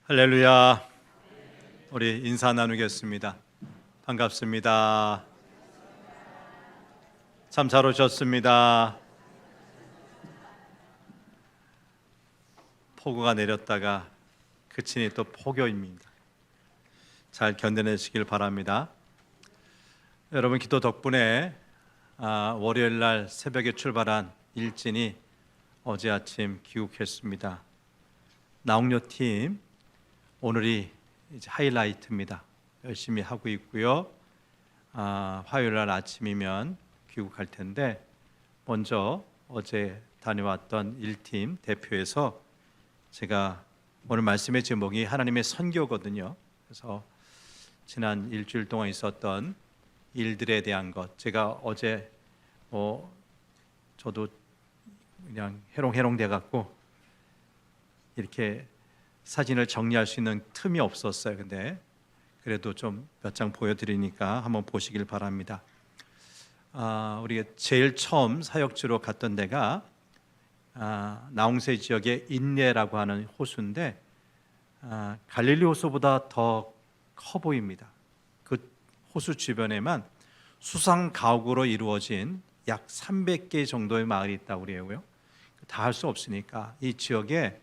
할렐루야. 우리 인사 나누겠습니다. 반갑습니다. 참 잘 오셨습니다. 폭우가 내렸다가 그치니 또 폭염입니다. 잘 견뎌내시길 바랍니다. 여러분 기도 덕분에 월요일 날 새벽에 출발한 일진이 어제 아침 귀국했습니다. 나홍료팀 오늘이 이제 하이라이트입니다. 열심히 하고 있고요. 화요일 날 아침이면 귀국할 텐데 먼저 어제 다녀왔던 1팀 대표에서 제가 오늘 말씀의 제목이 하나님의 선교거든요. 그래서 지난 일주일 동안 있었던 일들에 대한 것, 제가 어제 저도 그냥 해롱해롱 돼갖고 이렇게 사진을 정리할 수 있는 틈이 없었어요. 근데 그래도 좀 몇 장 보여드리니까 한번 보시길 바랍니다. 우리가 제일 처음 사역지로 갔던 데가 나홍세 지역의 인내라고 하는 호수인데 갈릴리 호수보다 더 커 보입니다. 그 호수 주변에만 수상 가옥으로 이루어진 약 300개 정도의 마을이 있다고 그래요. 다 할 수 없으니까 이 지역에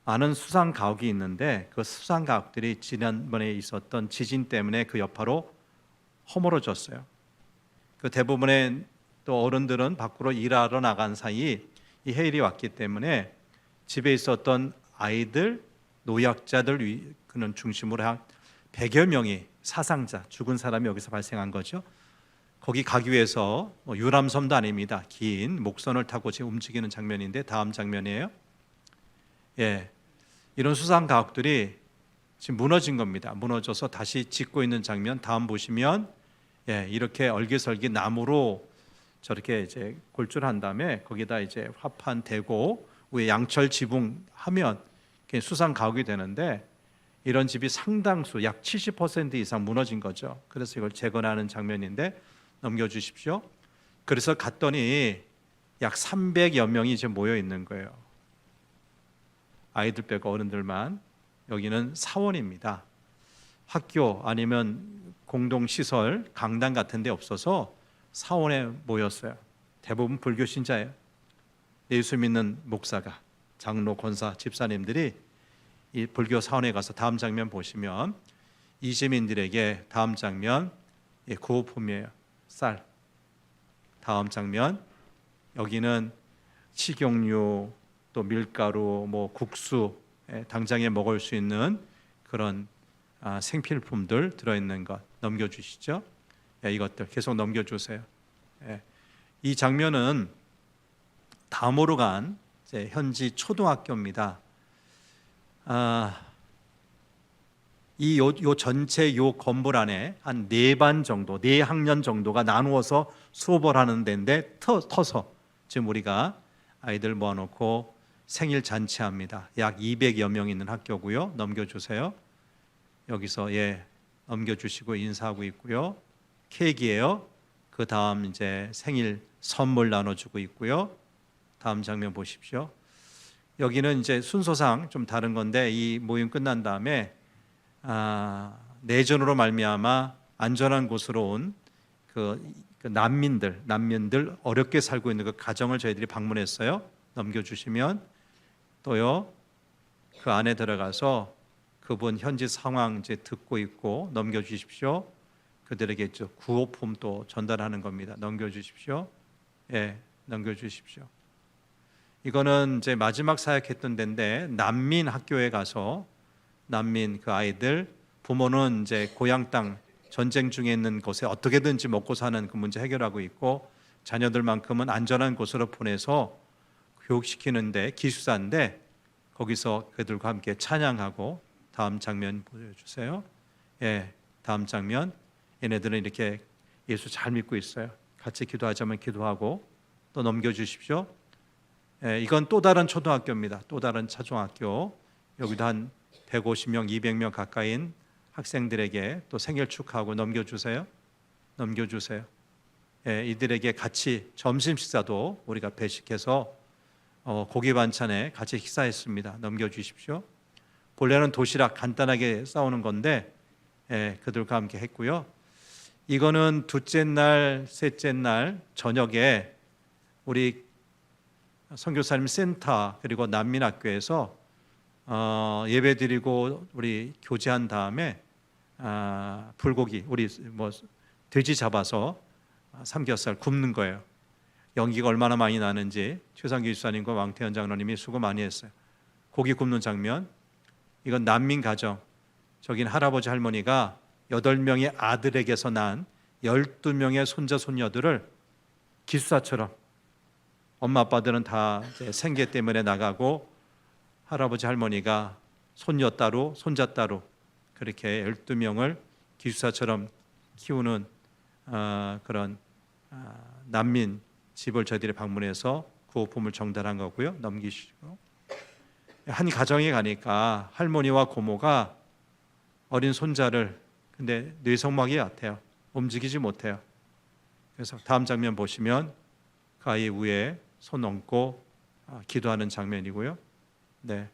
많은 수상 가옥이 있는데 그 수상 가옥들이 지난번에 있었던 지진 때문에 그 여파로 허물어졌어요. 그 대부분의 또 어른들은 밖으로 일하러 나간 사이 이 해일이 왔기 때문에 집에 있었던 아이들, 노약자들 그는 중심으로 한 100여 명이 사상자, 죽은 사람이 여기서 발생한 거죠. 거기 가기 위해서 유람선도 아닙니다. 긴 목선을 타고 지금 움직이는 장면인데 다음 장면이에요. 이런 수상 가옥들이 지금 무너진 겁니다. 무너져서 다시 짓고 있는 장면 다음 보시면 이렇게 얼기설기 나무로 저렇게 이제 골조한 다음에 거기다 이제 화판 대고 위에 양철 지붕하면 수상 가옥이 되는데 이런 집이 상당수 약 70% 이상 무너진 거죠. 그래서 이걸 재건하는 장면인데 넘겨주십시오. 그래서 갔더니 약 300여 명이 이제 모여 있는 거예요. 아이들 빼고 어른들만. 여기는 사원입니다. 학교 아니면 공동시설, 강당 같은 데 없어서 사원에 모였어요. 대부분 불교 신자예요. 예수 믿는 목사가, 장로, 권사, 집사님들이 이 불교 사원에 가서 다음 장면 보시면 이주민들에게 다음 장면 구호품이에요. 쌀. 다음 장면 여기는 식용유, 또 밀가루, 국수, 당장에 먹을 수 있는 그런 생필품들 들어있는 것 넘겨주시죠. 이것들 계속 넘겨주세요. 이 장면은 다모로 간 현지 초등학교입니다. 요 전체 요 건물 안에 한 4반 정도, 4학년 정도가 나누어서 수업을 하는 데인데 터서 지금 우리가 아이들 모아놓고 생일 잔치합니다. 약 200여 명 있는 학교고요. 넘겨주세요. 여기서 넘겨주시고 인사하고 있고요. 케이크예요. 그 다음 이제 생일 선물 나눠주고 있고요. 다음 장면 보십시오. 여기는 이제 순서상 좀 다른 건데 이 모임 끝난 다음에 내전으로 말미암아 안전한 곳으로 온 그 난민들 어렵게 살고 있는 그 가정을 저희들이 방문했어요. 넘겨주시면 또요. 그 안에 들어가서 그분 현지 상황 이제 듣고 있고 넘겨주십시오. 그들에게 구호품 또 전달하는 겁니다. 넘겨주십시오. 넘겨주십시오. 이거는 이제 마지막 사역했던 데인데 난민 학교에 가서 난민 그 아이들 부모는 이제 고향 땅 전쟁 중에 있는 곳에 어떻게든지 먹고 사는 그 문제 해결하고 있고 자녀들만큼은 안전한 곳으로 보내서 교육시키는데 기숙사인데 거기서 그들과 함께 찬양하고 다음 장면 보여주세요. 다음 장면 얘네들은 이렇게 예수 잘 믿고 있어요. 같이 기도하자면 기도하고 또 넘겨주십시오. 이건 또 다른 초등학교입니다. 또 다른 초등학교. 여기도 한 150명, 200명 가까이인 학생들에게 또 생일 축하하고 넘겨주세요. 이들에게 같이 점심 식사도 우리가 배식해서 고기 반찬에 같이 식사했습니다. 넘겨주십시오. 본래는 도시락 간단하게 싸우는 건데 그들과 함께 했고요. 이거는 둘째 날, 셋째 날 저녁에 우리 선교사님 센터 그리고 난민학교에서 예배드리고 우리 교제한 다음에 불고기 우리 돼지 잡아서 삼겹살 굽는 거예요. 연기가 얼마나 많이 나는지 최상기 집사님과 왕태현 장로님이 수고 많이 했어요. 고기 굽는 장면. 이건 난민 가정. 저긴 할아버지 할머니가 8명의 아들에게서 난 12명의 손자 손녀들을 기숙사처럼, 엄마 아빠들은 다 생계 때문에 나가고 할아버지 할머니가 손녀 따로 손자 따로 그렇게 12명을 기숙사처럼 키우는 그런 난민 집을 저희들이 방문해서 구호품을 전달한 거고요. 넘기시고, 한 가정에 가니까 할머니와 고모가 어린 손자를, 근데 뇌성막이 얕아요. 움직이지 못해요. 그래서 다음 장면 보시면 그 아이 위에 손 얹고 기도하는 장면이고요. 네,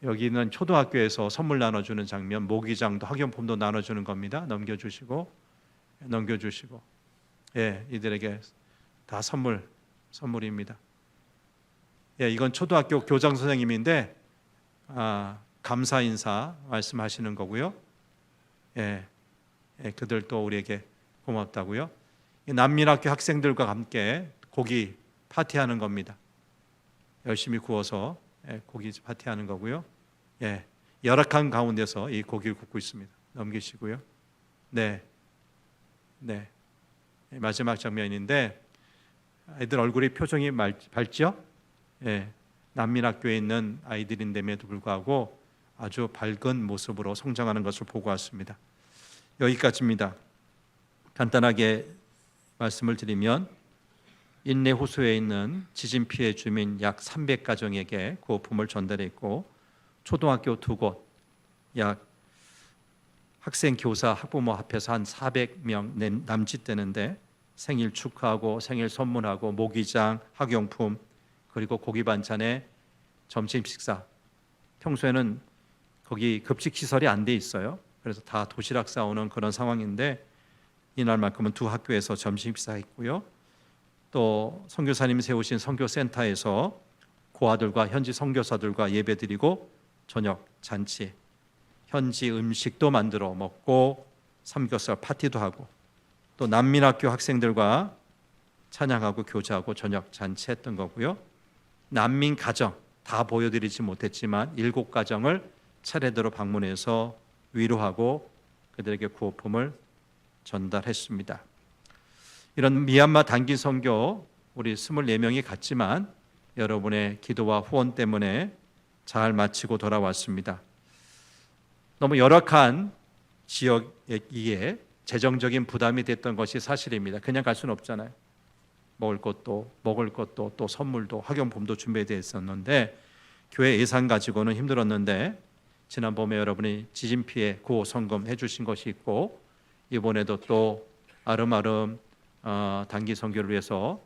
여기는 초등학교에서 선물 나눠주는 장면, 모기장도 학용품도 나눠주는 겁니다. 넘겨주시고, 이들에게 다 선물입니다. 이건 초등학교 교장 선생님인데 감사 인사 말씀하시는 거고요. 그들도 우리에게 고맙다고요. 난민학교 학생들과 함께 고기 파티하는 겁니다. 열심히 구워서 고기 파티하는 거고요. 열악한 가운데서 이 고기를 굽고 있습니다. 넘기시고요. 마지막 장면인데 아이들 얼굴이 표정이 밝죠? 난민학교에 있는 아이들인데도 불구하고 아주 밝은 모습으로 성장하는 것을 보고 왔습니다. 여기까지입니다. 간단하게 말씀을 드리면 인내 호수에 있는 지진 피해 주민 약 300가정에게 구호품을 전달했고, 초등학교 2곳 약 학생, 교사, 학부모 합해서 한 400명 남짓되는데 생일 축하하고 생일 선물하고 모기장, 학용품, 그리고 고기 반찬에 점심 식사. 평소에는 거기 급식 시설이 안 돼 있어요. 그래서 다 도시락 싸오는 그런 상황인데 이날만큼은 두 학교에서 점심 식사했고요. 또 선교사님이 세우신 선교센터에서 고아들과 현지 선교사들과 예배드리고 저녁 잔치, 현지 음식도 만들어 먹고 삼겹살 파티도 하고, 또 난민학교 학생들과 찬양하고 교제하고 저녁 잔치했던 거고요. 난민 가정 다 보여드리지 못했지만 7가정을 차례대로 방문해서 위로하고 그들에게 구호품을 전달했습니다. 이런 미얀마 단기 선교 우리 24명이 갔지만 여러분의 기도와 후원 때문에 잘 마치고 돌아왔습니다. 너무 열악한 지역이기에 재정적인 부담이 됐던 것이 사실입니다. 그냥 갈 수는 없잖아요. 먹을 것도 또 선물도 학용품도 준비되어 있었는데 교회 예산 가지고는 힘들었는데 지난 봄에 여러분이 지진 피해 구호 성금 해주신 것이 있고, 이번에도 또 아름아름 단기 선교를 위해서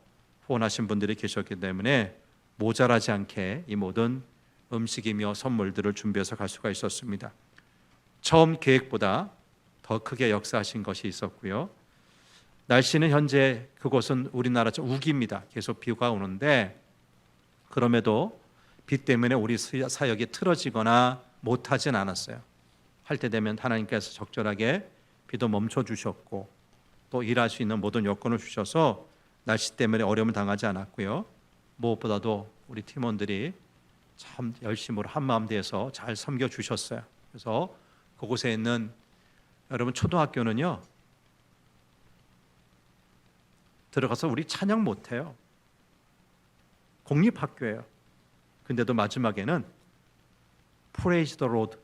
후원하신 분들이 계셨기 때문에 모자라지 않게 이 모든 음식이며 선물들을 준비해서 갈 수가 있었습니다. 처음 계획보다 더 크게 역사하신 것이 있었고요. 날씨는 현재 그곳은 우리나라처럼 우기입니다. 계속 비가 오는데 그럼에도 비 때문에 우리 사역이 틀어지거나 못하진 않았어요. 할 때 되면 하나님께서 적절하게 비도 멈춰주셨고 또 일할 수 있는 모든 여건을 주셔서 날씨 때문에 어려움을 당하지 않았고요. 무엇보다도 우리 팀원들이 참 열심으로 한마음 되어서 잘 섬겨주셨어요. 그래서 그곳에 있는 여러분 초등학교는요, 들어가서 우리 찬양 못해요. 공립학교예요. 근데도 마지막에는 Praise the Lord,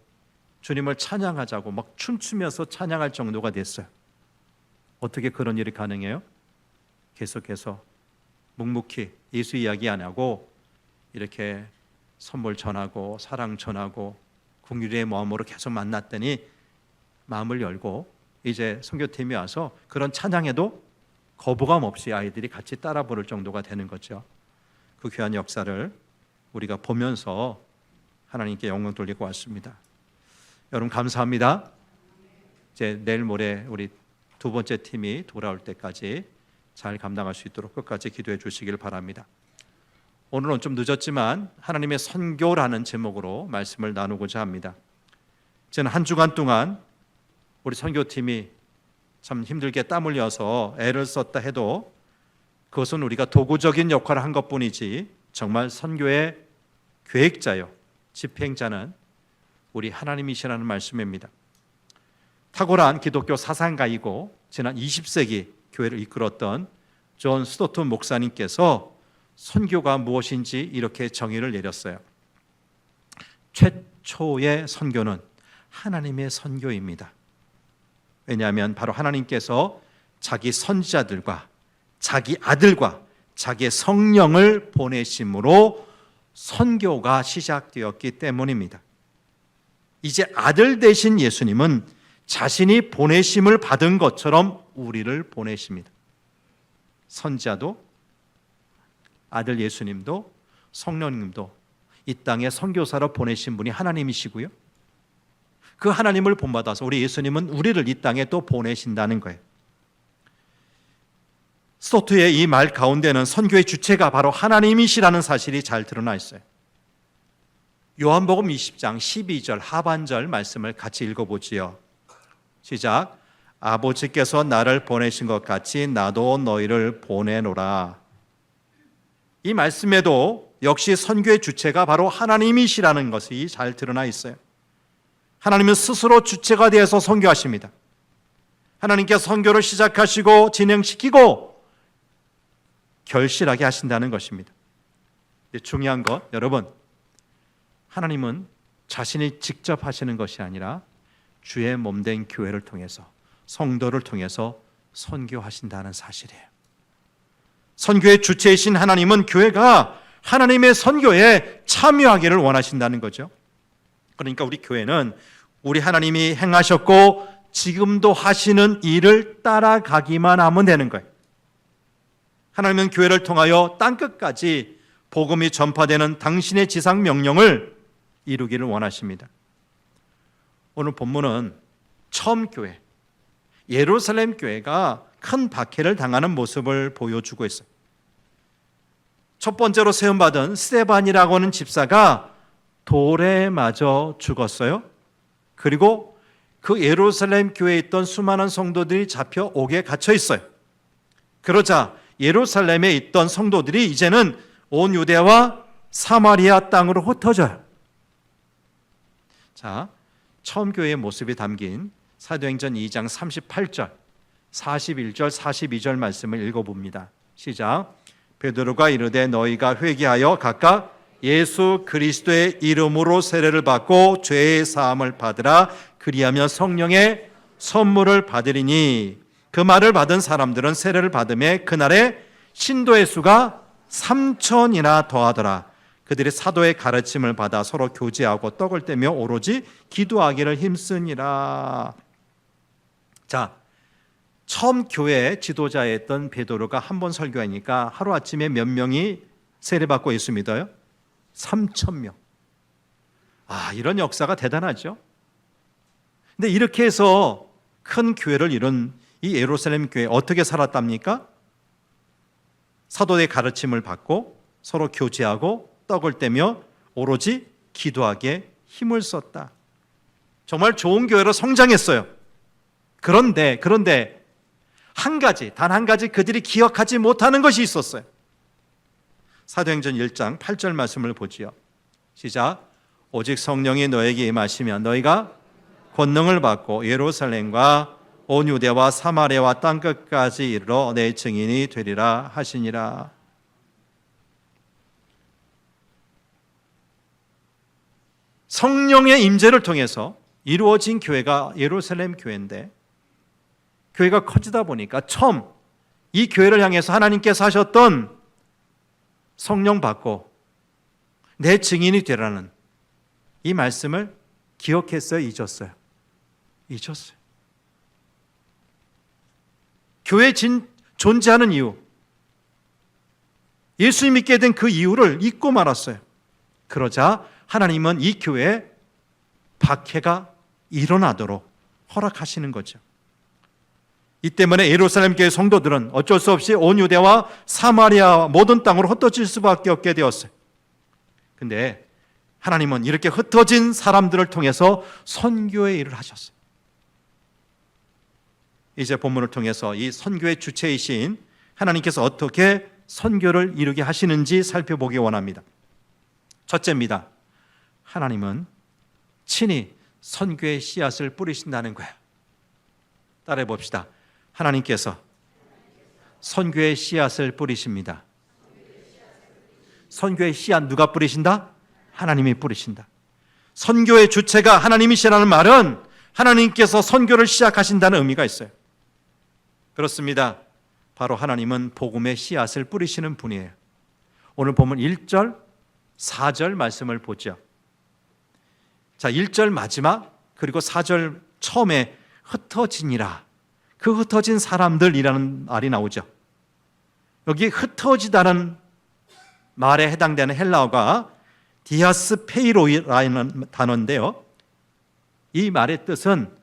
주님을 찬양하자고 막 춤추면서 찬양할 정도가 됐어요. 어떻게 그런 일이 가능해요? 계속해서 묵묵히 예수 이야기 안 하고 이렇게 선물 전하고 사랑 전하고 긍휼의 마음으로 계속 만났더니 마음을 열고 이제 선교팀이 와서 그런 찬양에도 거부감 없이 아이들이 같이 따라 부를 정도가 되는 거죠. 그 귀한 역사를 우리가 보면서 하나님께 영광 돌리고 왔습니다. 여러분 감사합니다. 이제 내일 모레 우리 두 번째 팀이 돌아올 때까지 잘 감당할 수 있도록 끝까지 기도해 주시길 바랍니다. 오늘은 좀 늦었지만 하나님의 선교라는 제목으로 말씀을 나누고자 합니다. 저는 한 주간 동안 우리 선교팀이 참 힘들게 땀 흘려서 애를 썼다 해도 그것은 우리가 도구적인 역할을 한 것뿐이지 정말 선교의 계획자요 집행자는 우리 하나님이시라는 말씀입니다. 탁월한 기독교 사상가이고 지난 20세기 교회를 이끌었던 존 스토튼 목사님께서 선교가 무엇인지 이렇게 정의를 내렸어요. 최초의 선교는 하나님의 선교입니다. 왜냐하면 바로 하나님께서 자기 선지자들과 자기 아들과 자기의 성령을 보내심으로 선교가 시작되었기 때문입니다. 이제 아들 되신 예수님은 자신이 보내심을 받은 것처럼 우리를 보내십니다. 선지자도 아들 예수님도 성령님도 이 땅에 선교사로 보내신 분이 하나님이시고요. 그 하나님을 본받아서 우리 예수님은 우리를 이 땅에 또 보내신다는 거예요. 스토트의 이 말 가운데는 선교의 주체가 바로 하나님이시라는 사실이 잘 드러나 있어요. 요한복음 20장 12절 하반절 말씀을 같이 읽어보지요. 시작. 아버지께서 나를 보내신 것 같이 나도 너희를 보내노라. 이 말씀에도 역시 선교의 주체가 바로 하나님이시라는 것이 잘 드러나 있어요. 하나님은 스스로 주체가 되어서 선교하십니다. 하나님께서 선교를 시작하시고 진행시키고 결실하게 하신다는 것입니다. 중요한 것, 여러분, 하나님은 자신이 직접 하시는 것이 아니라 주의 몸된 교회를 통해서 성도를 통해서 선교하신다는 사실이에요. 선교의 주체이신 하나님은 교회가 하나님의 선교에 참여하기를 원하신다는 거죠. 그러니까 우리 교회는 우리 하나님이 행하셨고 지금도 하시는 일을 따라가기만 하면 되는 거예요. 하나님은 교회를 통하여 땅끝까지 복음이 전파되는 당신의 지상 명령을 이루기를 원하십니다. 오늘 본문은 처음 교회, 예루살렘 교회가 큰 박해를 당하는 모습을 보여주고 있어요. 첫 번째로 세움받은 스데반이라고 하는 집사가 돌에 맞아 죽었어요. 그리고 그 예루살렘 교회에 있던 수많은 성도들이 잡혀 옥에 갇혀 있어요. 그러자 예루살렘에 있던 성도들이 이제는 온 유대와 사마리아 땅으로 흩어져요. 자, 처음 교회의 모습이 담긴 사도행전 2장 38절, 41절, 42절 말씀을 읽어봅니다. 시작. 베드로가 이르되 너희가 회개하여 각각 예수 그리스도의 이름으로 세례를 받고 죄의 사함을 받으라. 그리하면 성령의 선물을 받으리니. 그 말을 받은 사람들은 세례를 받음에 그날에 신도의 수가 3,000이나 더하더라. 그들이 사도의 가르침을 받아 서로 교제하고 떡을 떼며 오로지 기도하기를 힘쓰니라. 자, 처음 교회 지도자였던 베드로가 한 번 설교하니까 하루아침에 몇 명이 세례받고 예수 믿어요? 3,000명. 이런 역사가 대단하죠. 근데 이렇게 해서 큰 교회를 이룬 이 예루살렘 교회 어떻게 살았답니까? 사도의 가르침을 받고 서로 교제하고 떡을 떼며 오로지 기도하기에 힘을 썼다. 정말 좋은 교회로 성장했어요. 그런데 단 한 가지 그들이 기억하지 못하는 것이 있었어요. 사도행전 1장 8절 말씀을 보지요. 시작. 오직 성령이 너에게 임하시면 너희가 권능을 받고 예루살렘과 온 유대와 사마리아와 땅끝까지 이르러 내 증인이 되리라 하시니라. 성령의 임재를 통해서 이루어진 교회가 예루살렘 교회인데, 교회가 커지다 보니까 처음 이 교회를 향해서 하나님께서 하셨던 성령 받고 내 증인이 되라는 이 말씀을 기억했어요? 잊었어요? 잊었어요. 교회 존재하는 이유, 예수 믿게 된 그 이유를 잊고 말았어요. 그러자 하나님은 이 교회에 박해가 일어나도록 허락하시는 거죠. 이 때문에 예루살렘 교회 성도들은 어쩔 수 없이 온 유대와 사마리아 모든 땅으로 흩어질 수밖에 없게 되었어요. 근데 하나님은 이렇게 흩어진 사람들을 통해서 선교의 일을 하셨어요. 이제 본문을 통해서 이 선교의 주체이신 하나님께서 어떻게 선교를 이루게 하시는지 살펴보기 원합니다. 첫째입니다. 하나님은 친히 선교의 씨앗을 뿌리신다는 거예요. 따라해 봅시다. 하나님께서 선교의 씨앗을 뿌리십니다. 선교의 씨앗 누가 뿌리신다? 하나님이 뿌리신다. 선교의 주체가 하나님이시라는 말은 하나님께서 선교를 시작하신다는 의미가 있어요. 그렇습니다. 바로 하나님은 복음의 씨앗을 뿌리시는 분이에요. 오늘 보면 1절, 4절 말씀을 보죠. 자, 1절 마지막 그리고 4절 처음에 흩어지니라. 그 흩어진 사람들이라는 말이 나오죠. 여기 흩어지다는 말에 해당되는 헬라어가 디아스페이로라는 단어인데요. 이 말의 뜻은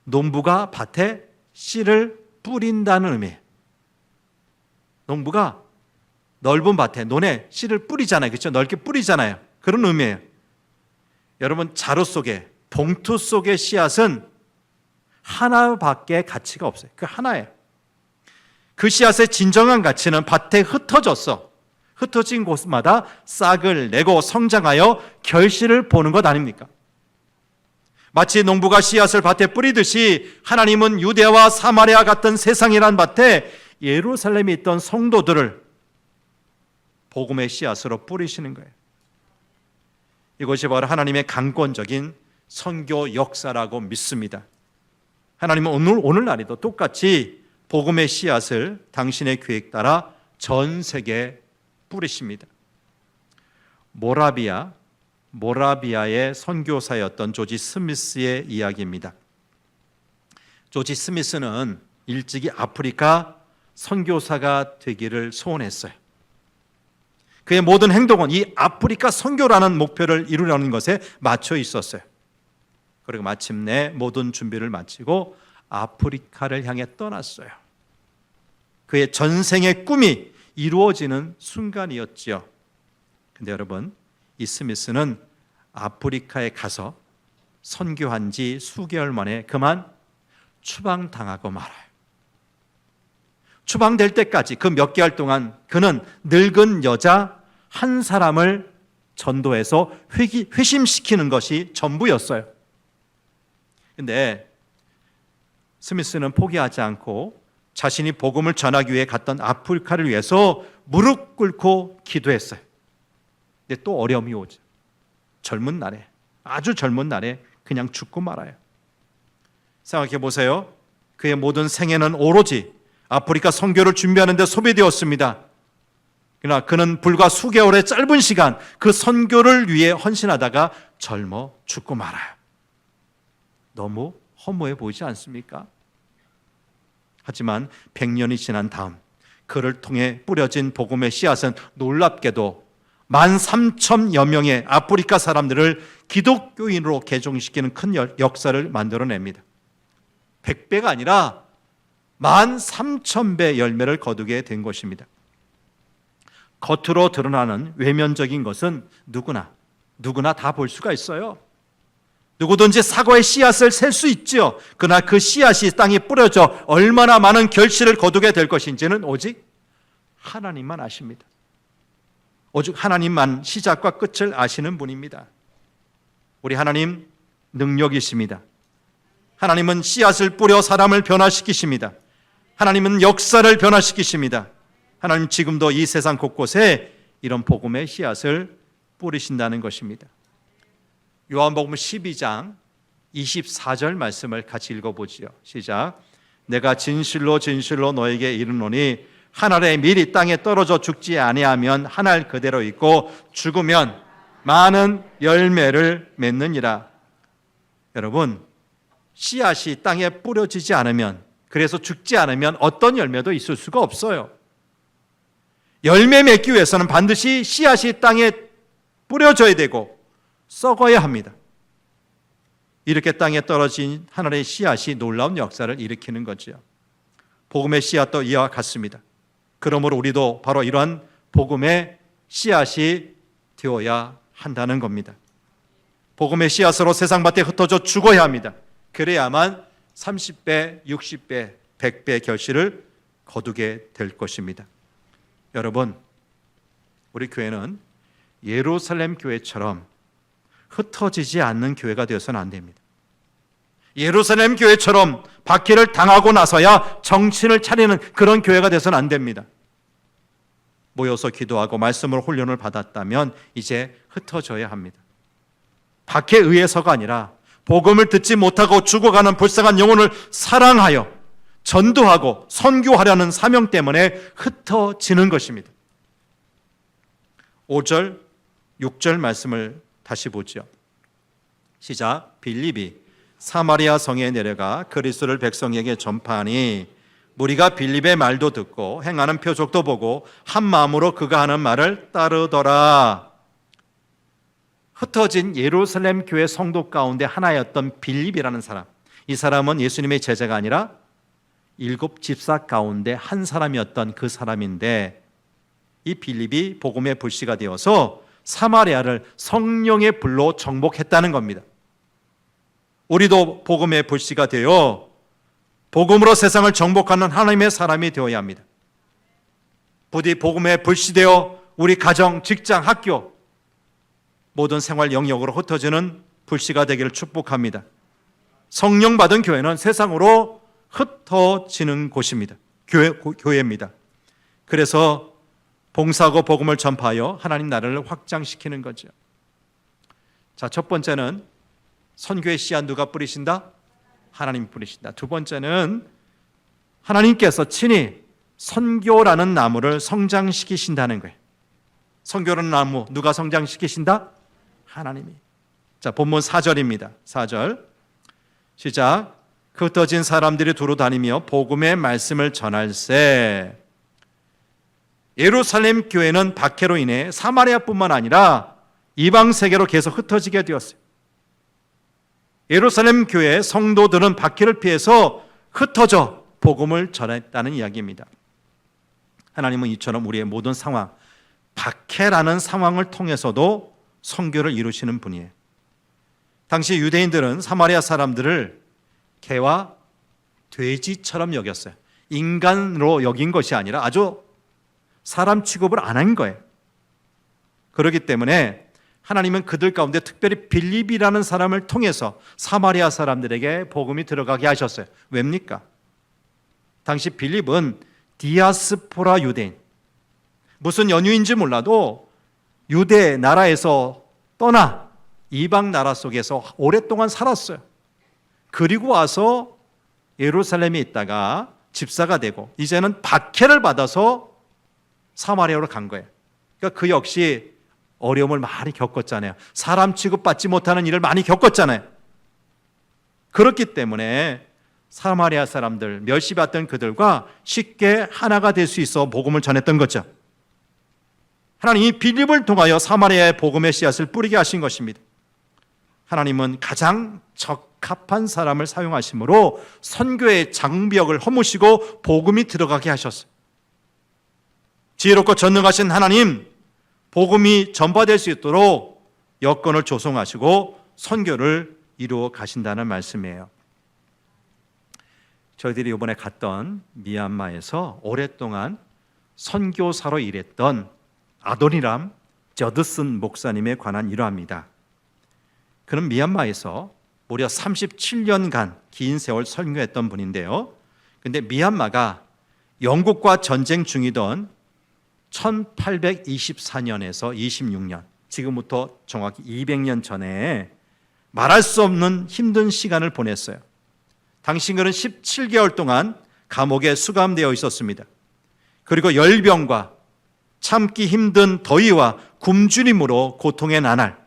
농부가 밭에 씨를 뿌린다는 의미예요. 농부가 넓은 밭에 논에 씨를 뿌리잖아요. 그렇죠? 넓게 뿌리잖아요. 그런 의미예요. 여러분, 자루 속에, 봉투 속의 씨앗은 하나밖에 가치가 없어요. 그 하나예요. 그 씨앗의 진정한 가치는 밭에 흩어졌어. 흩어진 곳마다 싹을 내고 성장하여 결실을 보는 것 아닙니까? 마치 농부가 씨앗을 밭에 뿌리듯이 하나님은 유대와 사마리아 같은 세상이란 밭에 예루살렘에 있던 성도들을 복음의 씨앗으로 뿌리시는 거예요. 이것이 바로 하나님의 강권적인 선교 역사라고 믿습니다. 하나님은 오늘날에도 똑같이 복음의 씨앗을 당신의 계획 따라 전 세계에 뿌리십니다. 모라비아의 선교사였던 조지 스미스의 이야기입니다. 조지 스미스는 일찍이 아프리카 선교사가 되기를 소원했어요. 그의 모든 행동은 이 아프리카 선교라는 목표를 이루려는 것에 맞춰 있었어요. 그리고 마침내 모든 준비를 마치고 아프리카를 향해 떠났어요. 그의 전생의 꿈이 이루어지는 순간이었지요. 근데 여러분, 이 스미스는 아프리카에 가서 선교한 지 수개월 만에 그만 추방당하고 말아요. 추방될 때까지 그 몇 개월 동안 그는 늙은 여자 한 사람을 전도해서 회심시키는 것이 전부였어요. 근데 스미스는 포기하지 않고 자신이 복음을 전하기 위해 갔던 아프리카를 위해서 무릎 꿇고 기도했어요. 근데 또 어려움이 오죠. 젊은 날에, 아주 젊은 날에 그냥 죽고 말아요. 생각해 보세요. 그의 모든 생애는 오로지 아프리카 선교를 준비하는 데 소비되었습니다. 그러나 그는 불과 수개월의 짧은 시간 그 선교를 위해 헌신하다가 젊어 죽고 말아요. 너무 허무해 보이지 않습니까? 하지만 100년이 지난 다음 그를 통해 뿌려진 복음의 씨앗은 놀랍게도 13,000여 명의 아프리카 사람들을 기독교인으로 개종시키는 큰 역사를 만들어냅니다. 100배가 아니라 13,000배 열매를 거두게 된 것입니다. 겉으로 드러나는 외면적인 것은 누구나 다 볼 수가 있어요. 누구든지 사과의 씨앗을 셀 수 있죠. 그러나 그 씨앗이 땅에 뿌려져 얼마나 많은 결실을 거두게 될 것인지는 오직 하나님만 아십니다. 오직 하나님만 시작과 끝을 아시는 분입니다. 우리 하나님 능력이십니다. 하나님은 씨앗을 뿌려 사람을 변화시키십니다. 하나님은 역사를 변화시키십니다. 하나님 지금도 이 세상 곳곳에 이런 복음의 씨앗을 뿌리신다는 것입니다. 요한복음 12장 24절 말씀을 같이 읽어보지요. 시작. 내가 진실로 진실로 너에게 이르노니 한 알의 밀이 땅에 떨어져 죽지 아니하면 한 알 그대로 있고 죽으면 많은 열매를 맺느니라. 여러분, 씨앗이 땅에 뿌려지지 않으면, 그래서 죽지 않으면 어떤 열매도 있을 수가 없어요. 열매 맺기 위해서는 반드시 씨앗이 땅에 뿌려져야 되고 썩어야 합니다. 이렇게 땅에 떨어진 하늘의 씨앗이 놀라운 역사를 일으키는 거지요. 복음의 씨앗도 이와 같습니다. 그러므로 우리도 바로 이러한 복음의 씨앗이 되어야 한다는 겁니다. 복음의 씨앗으로 세상밭에 흩어져 죽어야 합니다. 그래야만 30배, 60배, 100배 결실을 거두게 될 것입니다. 여러분, 우리 교회는 예루살렘 교회처럼 흩어지지 않는 교회가 되어서는 안 됩니다. 예루살렘 교회처럼 박해를 당하고 나서야 정신을 차리는 그런 교회가 되어서는 안 됩니다. 모여서 기도하고 말씀으로 훈련을 받았다면 이제 흩어져야 합니다. 박해에 의해서가 아니라 복음을 듣지 못하고 죽어가는 불쌍한 영혼을 사랑하여 전도하고 선교하려는 사명 때문에 흩어지는 것입니다. 5절, 6절 말씀을 다시 보죠. 시작. 빌립이 사마리아 성에 내려가 그리스도를 백성에게 전파하니 무리가 빌립의 말도 듣고 행하는 표적도 보고 한 마음으로 그가 하는 말을 따르더라. 흩어진 예루살렘 교회 성도 가운데 하나였던 빌립이라는 사람, 이 사람은 예수님의 제자가 아니라 7 집사 가운데 한 사람이었던 그 사람인데, 이 빌립이 복음의 불씨가 되어서 사마리아를 성령의 불로 정복했다는 겁니다. 우리도 복음의 불씨가 되어 복음으로 세상을 정복하는 하나님의 사람이 되어야 합니다. 부디 복음의 불씨 되어 우리 가정, 직장, 학교 모든 생활 영역으로 흩어지는 불씨가 되기를 축복합니다. 성령 받은 교회는 세상으로 흩어지는 곳입니다. 교회입니다. 그래서 봉사하고 복음을 전파하여 하나님 나라를 확장시키는 거죠. 자, 첫 번째는 선교의 씨앗 누가 뿌리신다? 하나님 뿌리신다. 두 번째는 하나님께서 친히 선교라는 나무를 성장시키신다는 거예요. 선교라는 나무 누가 성장시키신다? 하나님이. 자, 본문 4절입니다. 4절 시작. 그 흩어진 사람들이 두루 다니며 복음의 말씀을 전할세. 예루살렘 교회는 박해로 인해 사마리아뿐만 아니라 이방 세계로 계속 흩어지게 되었어요. 예루살렘 교회 성도들은 박해를 피해서 흩어져 복음을 전했다는 이야기입니다. 하나님은 이처럼 우리의 모든 상황, 박해라는 상황을 통해서도 선교를 이루시는 분이에요. 당시 유대인들은 사마리아 사람들을 개와 돼지처럼 여겼어요. 인간으로 여긴 것이 아니라 아주 사람 취급을 안 한 거예요. 그렇기 때문에 하나님은 그들 가운데 특별히 빌립이라는 사람을 통해서 사마리아 사람들에게 복음이 들어가게 하셨어요. 왜입니까? 당시 빌립은 디아스포라 유대인, 무슨 연유인지 몰라도 유대 나라에서 떠나 이방 나라 속에서 오랫동안 살았어요. 그리고 와서 예루살렘에 있다가 집사가 되고 이제는 박해를 받아서 사마리아로 간 거예요. 그러니까 그 역시 어려움을 많이 겪었잖아요. 사람 취급받지 못하는 일을 많이 겪었잖아요. 그렇기 때문에 사마리아 사람들, 멸시받던 그들과 쉽게 하나가 될 수 있어 복음을 전했던 거죠. 하나님이 빌립을 통하여 사마리아의 복음의 씨앗을 뿌리게 하신 것입니다. 하나님은 가장 적합한 사람을 사용하심으로 선교의 장벽을 허무시고 복음이 들어가게 하셨어요. 지혜롭고 전능하신 하나님, 복음이 전파될 수 있도록 여건을 조성하시고 선교를 이루어 가신다는 말씀이에요. 저희들이 이번에 갔던 미얀마에서 오랫동안 선교사로 일했던 아도니람 저드슨 목사님에 관한 일화입니다. 그는 미얀마에서 무려 37년간 긴 세월 선교했던 분인데요. 근데 미얀마가 영국과 전쟁 중이던 1824년에서 26년, 지금부터 정확히 200년 전에 말할 수 없는 힘든 시간을 보냈어요. 당시 그는 17개월 동안 감옥에 수감되어 있었습니다. 그리고 열병과 참기 힘든 더위와 굶주림으로 고통의 나날,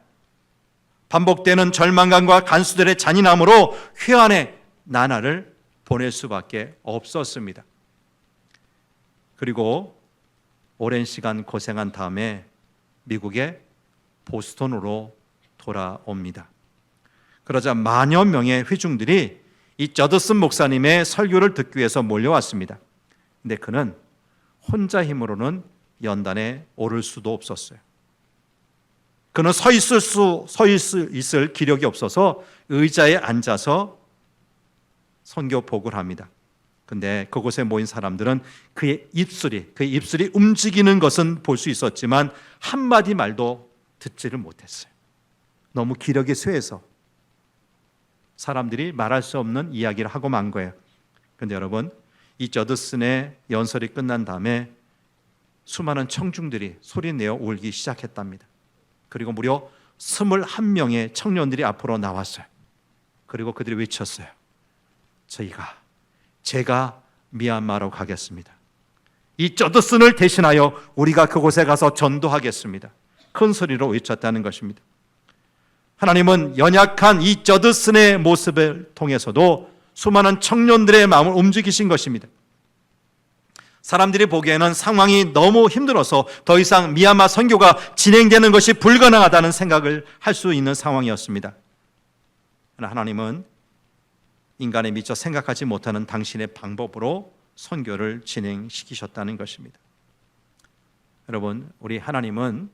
반복되는 절망감과 간수들의 잔인함으로 회한의 나날을 보낼 수밖에 없었습니다. 그리고 오랜 시간 고생한 다음에 미국의 보스턴으로 돌아옵니다. 그러자 만여 명의 회중들이 이 저드슨 목사님의 설교를 듣기 위해서 몰려왔습니다. 근데 그는 혼자 힘으로는 연단에 오를 수도 없었어요. 그는 서 있을 기력이 없어서 의자에 앉아서 선교복을 합니다. 근데 그곳에 모인 사람들은 그의 입술이 움직이는 것은 볼 수 있었지만 한마디 말도 듣지를 못했어요. 너무 기력이 쇠해서 사람들이 말할 수 없는 이야기를 하고 만 거예요. 그런데 여러분, 이 저드슨의 연설이 끝난 다음에 수많은 청중들이 소리내어 울기 시작했답니다. 그리고 무려 21명의 청년들이 앞으로 나왔어요. 그리고 그들이 외쳤어요. 제가 미얀마로 가겠습니다. 이 저드슨을 대신하여 우리가 그곳에 가서 전도하겠습니다. 큰 소리로 외쳤다는 것입니다. 하나님은 연약한 이 저드슨의 모습을 통해서도 수많은 청년들의 마음을 움직이신 것입니다. 사람들이 보기에는 상황이 너무 힘들어서 더 이상 미얀마 선교가 진행되는 것이 불가능하다는 생각을 할 수 있는 상황이었습니다. 그러나 하나님은 인간에 미처 생각하지 못하는 당신의 방법으로 선교를 진행시키셨다는 것입니다. 여러분, 우리 하나님은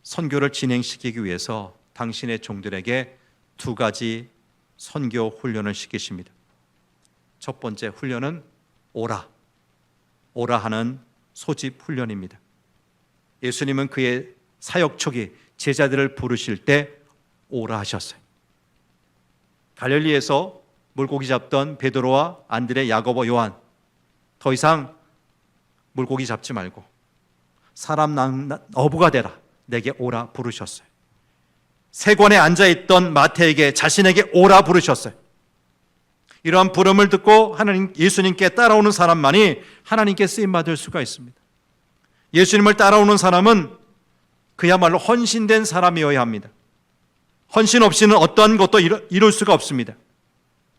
선교를 진행시키기 위해서 당신의 종들에게 두 가지 선교 훈련을 시키십니다. 첫 번째 훈련은 오라 하는 소집 훈련입니다. 예수님은 그의 사역 초기 제자들을 부르실 때 오라 하셨어요. 갈릴리에서 물고기 잡던 베드로와 안드레, 야고보, 요한, 더 이상 물고기 잡지 말고 사람 어부가 되라, 내게 오라 부르셨어요. 세관에 앉아있던 마태에게 자신에게 오라 부르셨어요. 이러한 부름을 듣고 예수님께 따라오는 사람만이 하나님께 쓰임받을 수가 있습니다. 예수님을 따라오는 사람은 그야말로 헌신된 사람이어야 합니다. 헌신 없이는 어떠한 것도 이룰 수가 없습니다.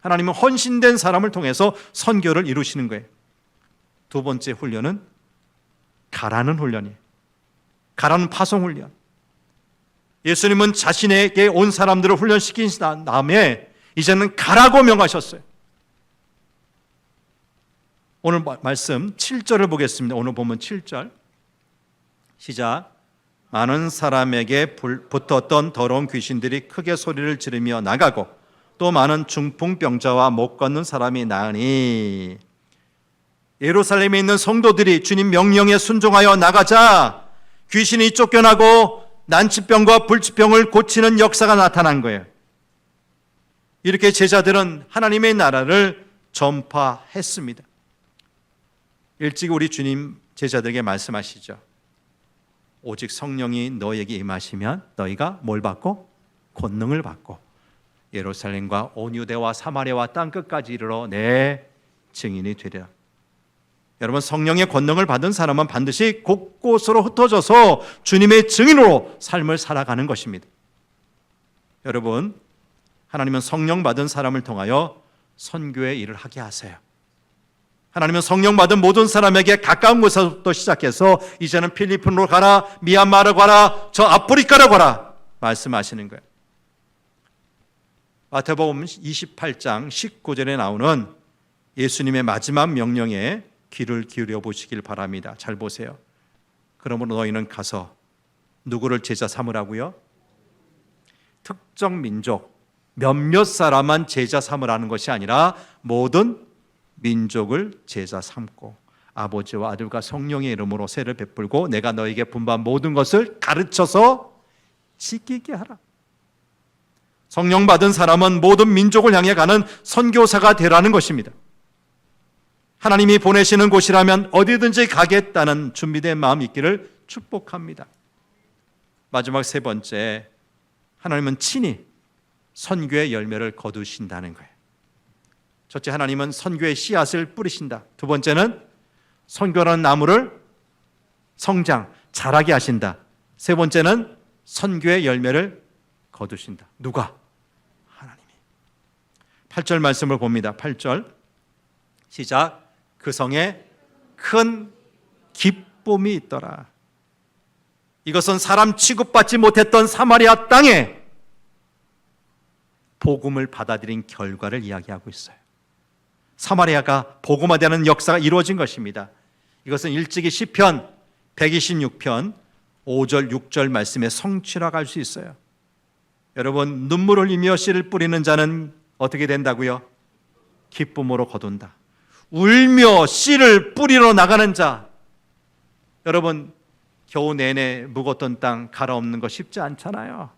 하나님은 헌신된 사람을 통해서 선교를 이루시는 거예요. 두 번째 훈련은 가라는 훈련이에요. 가라는 파송 훈련. 예수님은 자신에게 온 사람들을 훈련시킨 다음에 이제는 가라고 명하셨어요. 오늘 말씀 7절을 보겠습니다. 오늘 보면 7절 시작. 많은 사람에게 붙었던 더러운 귀신들이 크게 소리를 지르며 나가고 또 많은 중풍병자와 못 걷는 사람이 나으니 예루살렘에 있는 성도들이 주님 명령에 순종하여 나가자 귀신이 쫓겨나고 난치병과 불치병을 고치는 역사가 나타난 거예요. 이렇게 제자들은 하나님의 나라를 전파했습니다. 일찍 우리 주님 제자들에게 말씀하시죠. 오직 성령이 너에게 임하시면 너희가 뭘 받고? 권능을 받고 예루살렘과 온 유대와 사마리아와 땅끝까지 이르러 내 증인이 되리라. 여러분, 성령의 권능을 받은 사람은 반드시 곳곳으로 흩어져서 주님의 증인으로 삶을 살아가는 것입니다. 여러분, 하나님은 성령 받은 사람을 통하여 선교의 일을 하게 하세요. 하나님은 성령 받은 모든 사람에게 가까운 곳에서부터 시작해서 이제는 필리핀으로 가라, 미얀마로 가라, 저 아프리카로 가라 말씀하시는 거예요. 마태복음 28장 19절에 나오는 예수님의 마지막 명령에 귀를 기울여 보시길 바랍니다. 잘 보세요. 그러므로 너희는 가서 누구를 제자 삼으라고요? 특정 민족 몇몇 사람만 제자 삼으라는 것이 아니라 모든 민족을 제자 삼고 아버지와 아들과 성령의 이름으로 세를 베풀고 내가 너에게 분부한 모든 것을 가르쳐서 지키게 하라. 성령 받은 사람은 모든 민족을 향해 가는 선교사가 되라는 것입니다. 하나님이 보내시는 곳이라면 어디든지 가겠다는 준비된 마음이 있기를 축복합니다. 마지막 세 번째, 하나님은 친히 선교의 열매를 거두신다는 거예요. 첫째, 하나님은 선교의 씨앗을 뿌리신다. 두 번째는 선교라는 나무를 성장, 자라게 하신다. 세 번째는 선교의 열매를 거두신다. 누가? 하나님이. 8절 말씀을 봅니다. 8절 시작. 그 성에 큰 기쁨이 있더라. 이것은 사람 취급받지 못했던 사마리아 땅에 복음을 받아들인 결과를 이야기하고 있어요. 사마리아가 복음화되는 역사가 이루어진 것입니다. 이것은 일찍이 시편 126편 5절 6절 말씀의 성취라고 할 수 있어요. 여러분, 눈물 흘리며 씨를 뿌리는 자는 어떻게 된다고요? 기쁨으로 거둔다. 울며 씨를 뿌리러 나가는 자, 여러분, 겨우 내내 묵었던 땅 갈아엎는 거 쉽지 않잖아요.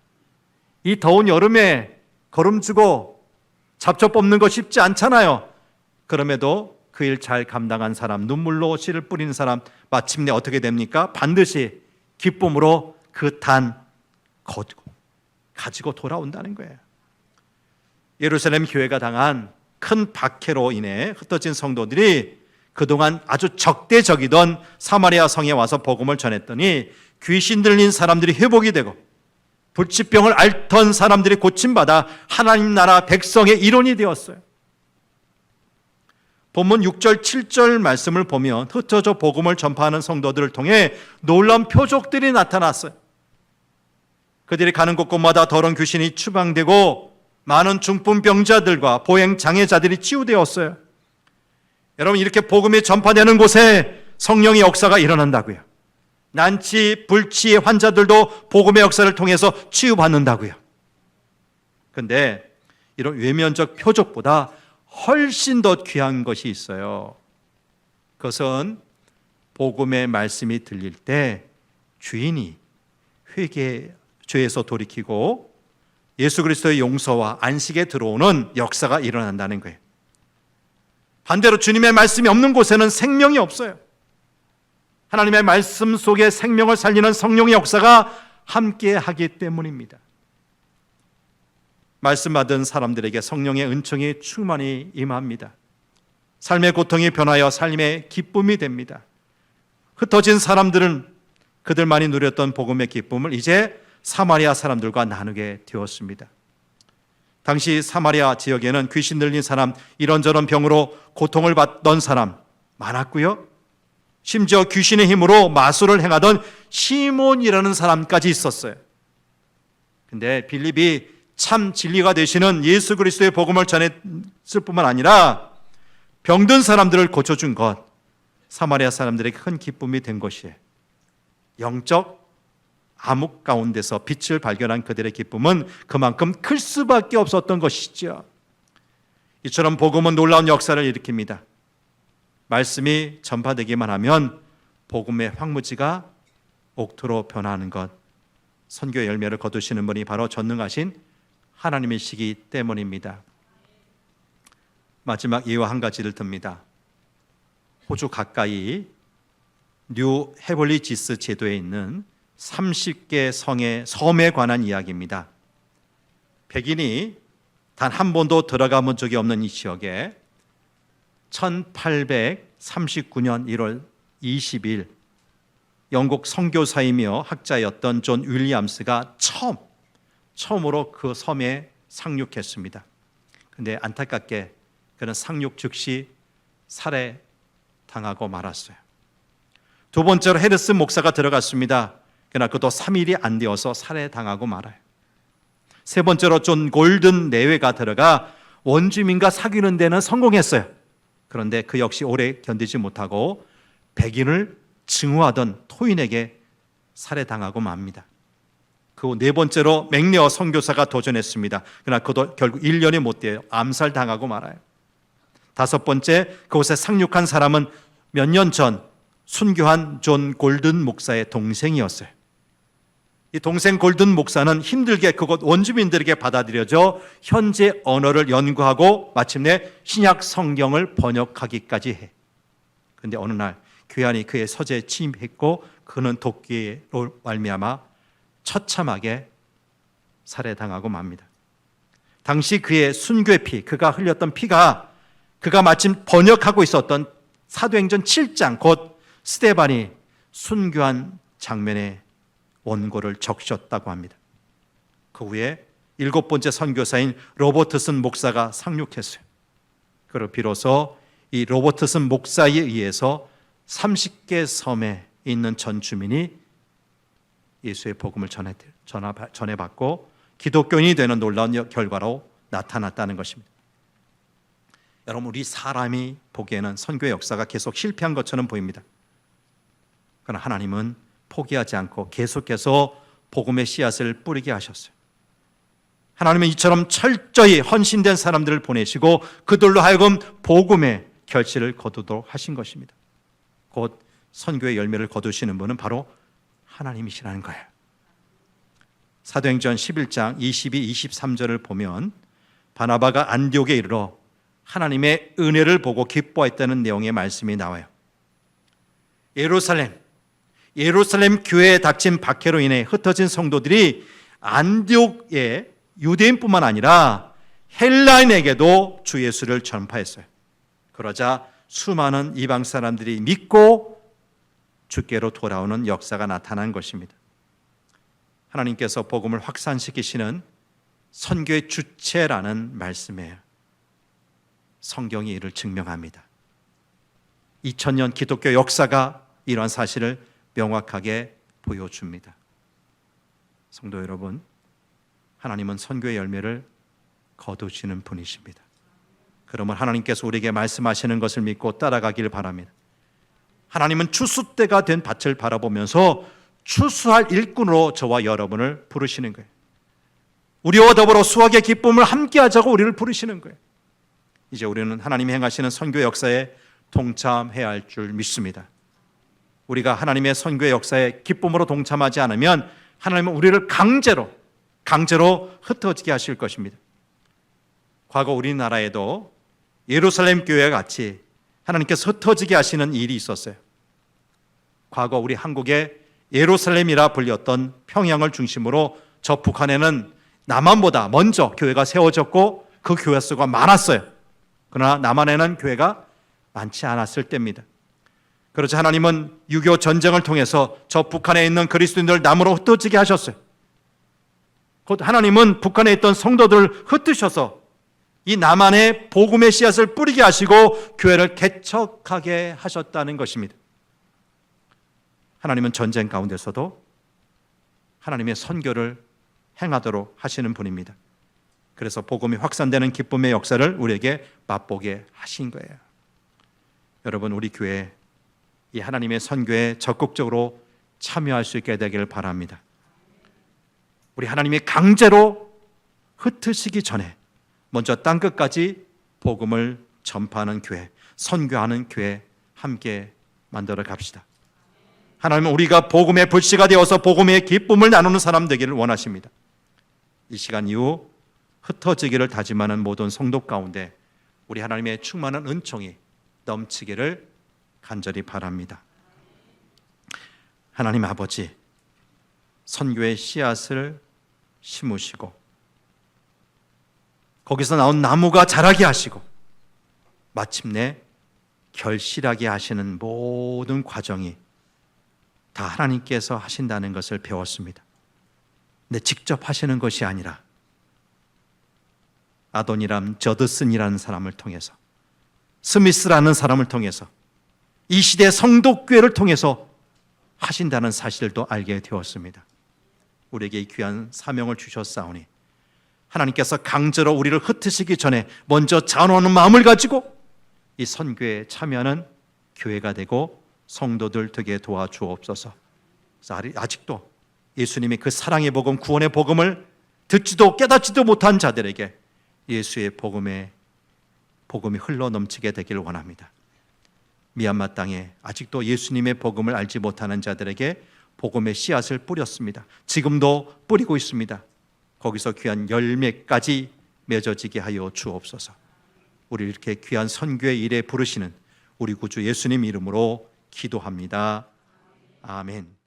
이 더운 여름에 걸음주고 잡초 뽑는 거 쉽지 않잖아요. 그럼에도 그 일 잘 감당한 사람, 눈물로 씨를 뿌리는 사람, 마침내 어떻게 됩니까? 반드시 기쁨으로 그 단 가지고 돌아온다는 거예요. 예루살렘 교회가 당한 큰 박해로 인해 흩어진 성도들이 그동안 아주 적대적이던 사마리아 성에 와서 복음을 전했더니 귀신 들린 사람들이 회복이 되고 불치병을 앓던 사람들이 고침받아 하나님 나라 백성의 일원이 되었어요. 본문 6절 7절 말씀을 보면 흩어져 복음을 전파하는 성도들을 통해 놀라운 표적들이 나타났어요. 그들이 가는 곳곳마다 더러운 귀신이 추방되고 많은 중풍병자들과 보행장애자들이 치유되었어요. 여러분, 이렇게 복음이 전파되는 곳에 성령의 역사가 일어난다고요. 난치, 불치의 환자들도 복음의 역사를 통해서 치유받는다고요. 그런데 이런 외면적 표적보다 훨씬 더 귀한 것이 있어요. 그것은 복음의 말씀이 들릴 때 주인이 죄에서 돌이키고 예수 그리스도의 용서와 안식에 들어오는 역사가 일어난다는 거예요. 반대로 주님의 말씀이 없는 곳에는 생명이 없어요. 하나님의 말씀 속에 생명을 살리는 성령의 역사가 함께 하기 때문입니다. 말씀 받은 사람들에게 성령의 은총이 충만히 임합니다. 삶의 고통이 변하여 삶의 기쁨이 됩니다. 흩어진 사람들은 그들만이 누렸던 복음의 기쁨을 이제 사마리아 사람들과 나누게 되었습니다. 당시 사마리아 지역에는 귀신 들린 사람, 이런저런 병으로 고통을 받던 사람 많았고요. 심지어 귀신의 힘으로 마술을 행하던 시몬이라는 사람까지 있었어요. 근데 빌립이 참 진리가 되시는 예수 그리스도의 복음을 전했을 뿐만 아니라 병든 사람들을 고쳐준 것, 사마리아 사람들에게 큰 기쁨이 된 것이에요. 영적 암흑 가운데서 빛을 발견한 그들의 기쁨은 그만큼 클 수밖에 없었던 것이죠. 이처럼 복음은 놀라운 역사를 일으킵니다. 말씀이 전파되기만 하면 복음의 황무지가 옥토로 변화하는 것, 선교의 열매를 거두시는 분이 바로 전능하신 하나님이시기 때문입니다. 마지막 예화 한 가지를 듭니다. 호주 가까이 뉴 헤블리지스 제도에 있는 30개 섬에 관한 이야기입니다. 백인이 단 한 번도 들어가 본 적이 없는 이 지역에 1839년 1월 20일 영국 선교사이며 학자였던 존 윌리엄스가 처음으로 그 섬에 상륙했습니다. 그런데 안타깝게 그는 상륙 즉시 살해당하고 말았어요. 두 번째로 헤르슨 목사가 들어갔습니다. 그러나 그도 3일이 안 되어서 살해당하고 말아요. 세 번째로 존 골든 내외가 들어가 원주민과 사귀는 데는 성공했어요. 그런데 그 역시 오래 견디지 못하고 백인을 증오하던 토인에게 살해당하고 맙니다. 그 네 번째로 맥레어 선교사가 도전했습니다. 그러나 그도 결국 1년이 못 돼요. 암살당하고 말아요. 다섯 번째, 그곳에 상륙한 사람은 몇 년 전 순교한 존 골든 목사의 동생이었어요. 이 동생 골든 목사는 힘들게 그곳 원주민들에게 받아들여져 현재 언어를 연구하고 마침내 신약 성경을 번역하기까지 해. 그런데 어느 날 괴한이 그의 서재에 침입했고 그는 도끼로 말미암아 처참하게 살해당하고 맙니다. 당시 그의 순교의 피, 그가 흘렸던 피가 그가 마침 번역하고 있었던 사도행전 7장 곧 스데반이 순교한 장면의 원고를 적셨다고 합니다. 그 후에 7번째 선교사인 로버트슨 목사가 상륙했어요. 그리고 비로소 이 로버트슨 목사에 의해서 30개 섬에 있는 전 주민이 예수의 복음을 전해받고 기독교인이 되는 놀라운 결과로 나타났다는 것입니다. 여러분, 우리 사람이 보기에는 선교의 역사가 계속 실패한 것처럼 보입니다. 그러나 하나님은 포기하지 않고 계속해서 복음의 씨앗을 뿌리게 하셨어요. 하나님은 이처럼 철저히 헌신된 사람들을 보내시고 그들로 하여금 복음의 결실을 거두도록 하신 것입니다. 곧 선교의 열매를 거두시는 분은 바로 하나님이시라는 거예요. 사도행전 11장 22, 23절을 보면 바나바가 안디옥에 이르러 하나님의 은혜를 보고 기뻐했다는 내용의 말씀이 나와요. 예루살렘 교회에 닥친 박해로 인해 흩어진 성도들이 안디옥의 유대인뿐만 아니라 헬라인에게도 주 예수를 전파했어요. 그러자 수많은 이방 사람들이 믿고 주께로 돌아오는 역사가 나타난 것입니다. 하나님께서 복음을 확산시키시는 선교의 주체라는 말씀이에요. 성경이 이를 증명합니다. 2000년 기독교 역사가 이러한 사실을 명확하게 보여줍니다. 성도 여러분, 하나님은 선교의 열매를 거두시는 분이십니다. 그러면 하나님께서 우리에게 말씀하시는 것을 믿고 따라가길 바랍니다. 하나님은 추수 때가 된 밭을 바라보면서 추수할 일꾼으로 저와 여러분을 부르시는 거예요. 우리와 더불어 수확의 기쁨을 함께하자고 우리를 부르시는 거예요. 이제 우리는 하나님이 행하시는 선교 역사에 동참해야 할 줄 믿습니다. 우리가 하나님의 선교의 역사에 기쁨으로 동참하지 않으면 하나님은 우리를 강제로 흩어지게 하실 것입니다. 과거 우리나라에도 예루살렘 교회와 같이 하나님께서 흩어지게 하시는 일이 있었어요. 과거 우리 한국의 예루살렘이라 불렸던 평양을 중심으로 저 북한에는 남한보다 먼저 교회가 세워졌고 그 교회 수가 많았어요. 그러나 남한에는 교회가 많지 않았을 때입니다. 그러자 하나님은 6.25 전쟁을 통해서 저 북한에 있는 그리스도인들 남으로 흩어지게 하셨어요. 곧 하나님은 북한에 있던 성도들을 흩으셔서 이 남한에 복음의 씨앗을 뿌리게 하시고 교회를 개척하게 하셨다는 것입니다. 하나님은 전쟁 가운데서도 하나님의 선교를 행하도록 하시는 분입니다. 그래서 복음이 확산되는 기쁨의 역사를 우리에게 맛보게 하신 거예요. 여러분, 우리 교회 이 하나님의 선교에 적극적으로 참여할 수 있게 되기를 바랍니다. 우리 하나님이 강제로 흩으시기 전에 먼저 땅끝까지 복음을 전파하는 교회, 선교하는 교회 함께 만들어 갑시다. 하나님은 우리가 복음의 불씨가 되어서 복음의 기쁨을 나누는 사람 되기를 원하십니다. 이 시간 이후 흩어지기를 다짐하는 모든 성도 가운데 우리 하나님의 충만한 은총이 넘치기를 간절히 바랍니다. 하나님 아버지, 선교의 씨앗을 심으시고 거기서 나온 나무가 자라게 하시고 마침내 결실하게 하시는 모든 과정이 다 하나님께서 하신다는 것을 배웠습니다. 근데 직접 하시는 것이 아니라 아도니람 저드슨이라는 사람을 통해서, 스미스라는 사람을 통해서, 이 시대 성도교회를 통해서 하신다는 사실도 알게 되었습니다. 우리에게 이 귀한 사명을 주셨사오니 하나님께서 강제로 우리를 흩으시기 전에 먼저 자원하는 마음을 가지고 이 선교에 참여하는 교회가 되고 성도들 되게 도와주옵소서. 아직도 예수님의 그 사랑의 복음, 구원의 복음을 듣지도 깨닫지도 못한 자들에게 예수의 복음이 흘러 넘치게 되기를 원합니다. 미얀마 땅에 아직도 예수님의 복음을 알지 못하는 자들에게 복음의 씨앗을 뿌렸습니다. 지금도 뿌리고 있습니다. 거기서 귀한 열매까지 맺어지게 하여 주옵소서. 우리 이렇게 귀한 선교의 일에 부르시는 우리 구주 예수님 이름으로 기도합니다. 아멘.